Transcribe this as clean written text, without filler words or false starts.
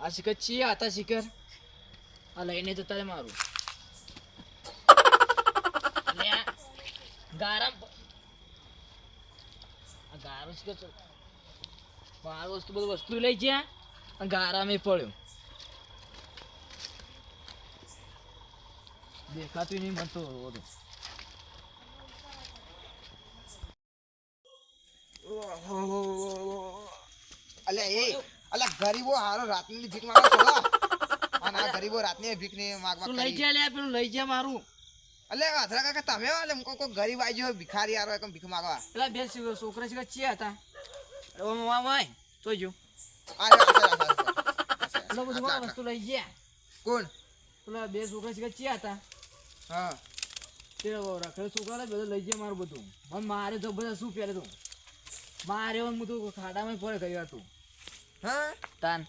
આ શિખર ચિયા હતા શિખર આ લઈને જતા રે મારું અને આ ગારામ આ ગારો શિખર મારું વસ્તુ બધું વસ્તુ લઈ ગયા અને ગારામાં પડ્યો દેખાતું નહીં મળતો બધું અલ્યા ગરીબો હારો રાતની ભીખ માંગવા છોડા અને આ ગરીબો રાતની ભીખ ને માંગવા તું લઈ જા લે પેલું લઈ જા મારું અલ્યા આધરા કાકા તમે આલે કોઈ ગરીબ આવી ગયો ભિખારી આરો એકમ ભીખ માંગવા પેલા બે છોકરા શિખર ચિયા હતા માય જોઈ જો પેલો બધું વસ્તુ લઈ ગયા કોણ પેલા બે છોકરા શિખર ચિયા હતા હા તે રખડે છોકરા બધું લઈ ગયા મારું બધું પણ મારે તો બધા શું પહેરે તું મારે હું તો ખાડામાં પડે કર્યું હતું હા તાન